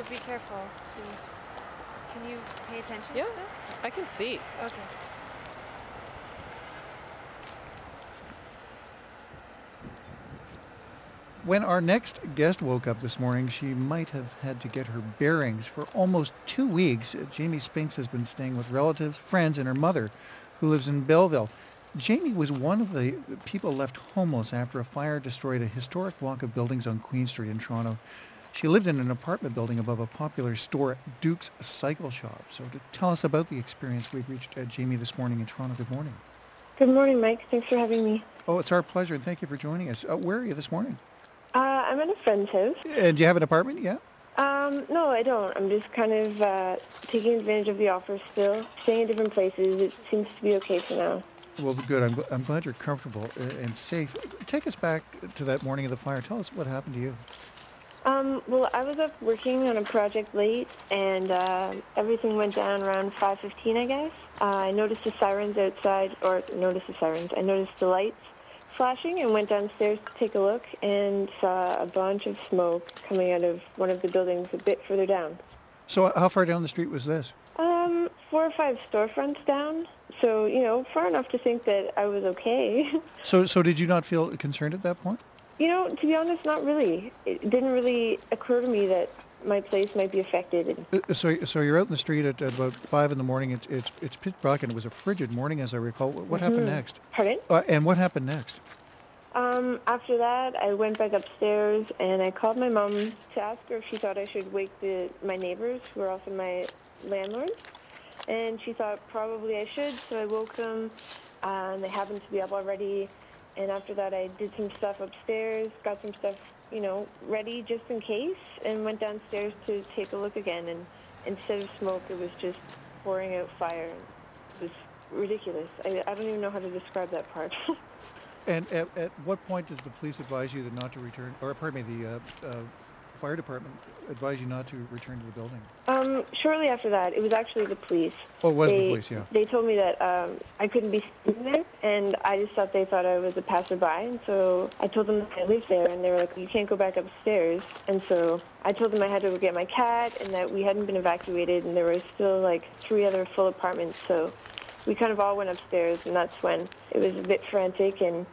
So be careful, please. Can you pay attention Yeah, still? I can see. Okay. When our next guest woke up this morning, she might have had to get her bearings. For almost 2 weeks, Jayme Spinks has been staying with relatives, friends, and her mother, who lives in Belleville. Jayme was one of the people left homeless after a fire destroyed a historic block of buildings on Queen Street in Toronto. She lived in an apartment building above a popular store, Duke's Cycle Shop. So to tell us about the experience, we've reached Jayme this morning in Toronto. Good morning. Good morning, Mike. Thanks for having me. Oh, it's our pleasure, and thank you for joining us. Where are you this morning? I'm at a friend's house. Do you have an apartment yet? No, I don't. I'm just kind of taking advantage of the offer still, staying in different places. It seems to be okay for now. Well, good. I'm glad you're comfortable and safe. Take us back to that morning of the fire. Tell us what happened to you. Well, I was up working on a project late, and everything went down around 5:15, I guess. I noticed the sirens outside, I noticed the lights flashing and went downstairs to take a look and saw a bunch of smoke coming out of one of the buildings a bit further down. So how far down the street was this? 4 or 5 storefronts down. So, far enough to think that I was okay. So did you not feel concerned at that point? To be honest, not really. It didn't really occur to me that my place might be affected. So you're out in the street at about 5 in the morning. It's pitch black, and it was a frigid morning, as I recall. What happened next? Pardon? And what happened next? After that, I went back upstairs, and I called my mom to ask her if she thought I should wake my neighbors, who are also my landlords. And she thought probably I should, so I woke them, and they happened to be up already. And after that, I did some stuff upstairs, got some stuff, ready just in case, and went downstairs to take a look again. And instead of smoke, it was just pouring out fire. It was ridiculous. I don't even know how to describe that part. And at what point did the police advise you not to return, or pardon me, the fire department advised you not to return to the building? Shortly after that, it was actually the police. Oh, it was the police, yeah. They told me that I couldn't be sitting there, and I just thought they thought I was a passerby, and so I told them that I lived there, and they were like, you can't go back upstairs. And so I told them I had to go get my cat, and that we hadn't been evacuated, and there were still 3 other full apartments, so we kind of all went upstairs, and that's when it was a bit frantic, and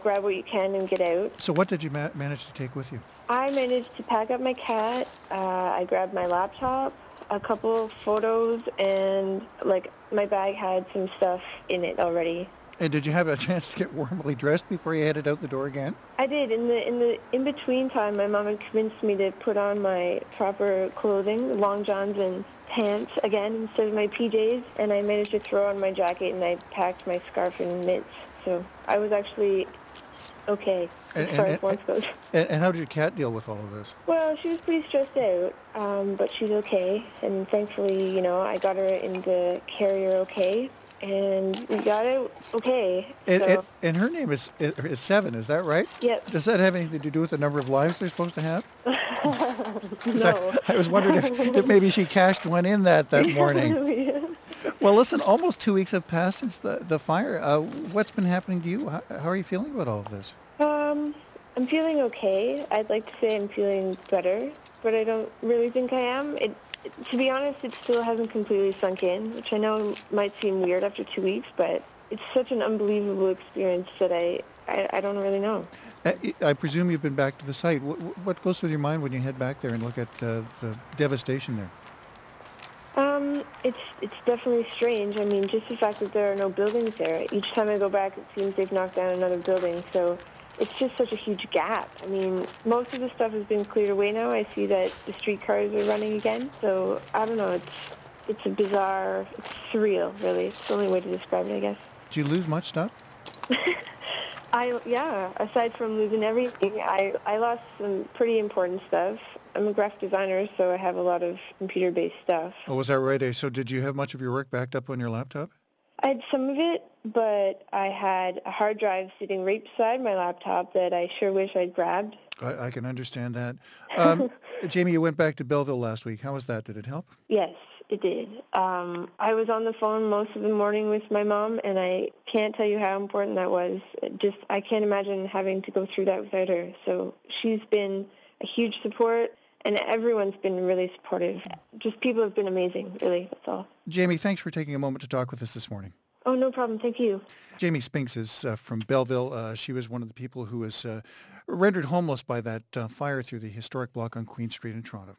grab what you can and get out. So what did you manage to take with you? I managed to pack up my cat. I grabbed my laptop, a couple of photos, and my bag had some stuff in it already. And did you have a chance to get warmly dressed before you headed out the door again? I did. In the in-between time, my mom had convinced me to put on my proper clothing, long johns and pants again instead of my PJs, and I managed to throw on my jacket, and I packed my scarf and mitts. So I was actually okay as far as warmth goes. And how did your cat deal with all of this? Well, she was pretty stressed out, but she's okay. And thankfully, I got her in the carrier okay, and we got out okay. And her name is 7, is that right? Yep. Does that have anything to do with the number of lives they're supposed to have? No. I was wondering if maybe she cashed one in that morning. Yeah. Well, listen, almost 2 weeks have passed since the fire. What's been happening to you? How are you feeling about all of this? I'm feeling okay. I'd like to say I'm feeling better, but I don't really think I am. To be honest, it still hasn't completely sunk in, which I know might seem weird after 2 weeks, but it's such an unbelievable experience that I don't really know. I presume you've been back to the site. What goes through your mind when you head back there and look at the devastation there? It's definitely strange. I mean, just the fact that there are no buildings there. Each time I go back, it seems they've knocked down another building. So it's just such a huge gap. I mean, most of the stuff has been cleared away now. I see that the streetcars are running again. So I don't know. It's a bizarre, it's surreal, really. It's the only way to describe it, I guess. Did you lose much stuff? Aside from losing everything, I lost some pretty important stuff. I'm a graphic designer, so I have a lot of computer-based stuff. Oh, was that right? So did you have much of your work backed up on your laptop? I had some of it, but I had a hard drive sitting right beside my laptop that I sure wish I'd grabbed. I can understand that. Jayme, you went back to Belleville last week. How was that? Did it help? Yes, it did. I was on the phone most of the morning with my mom, and I can't tell you how important that was. I can't imagine having to go through that without her. So she's been a huge support, and everyone's been really supportive. Just people have been amazing, really, that's all. Jayme, thanks for taking a moment to talk with us this morning. Oh, no problem. Thank you. Jayme Spinks is from Belleville. She was one of the people who was rendered homeless by that fire through the historic block on Queen Street in Toronto.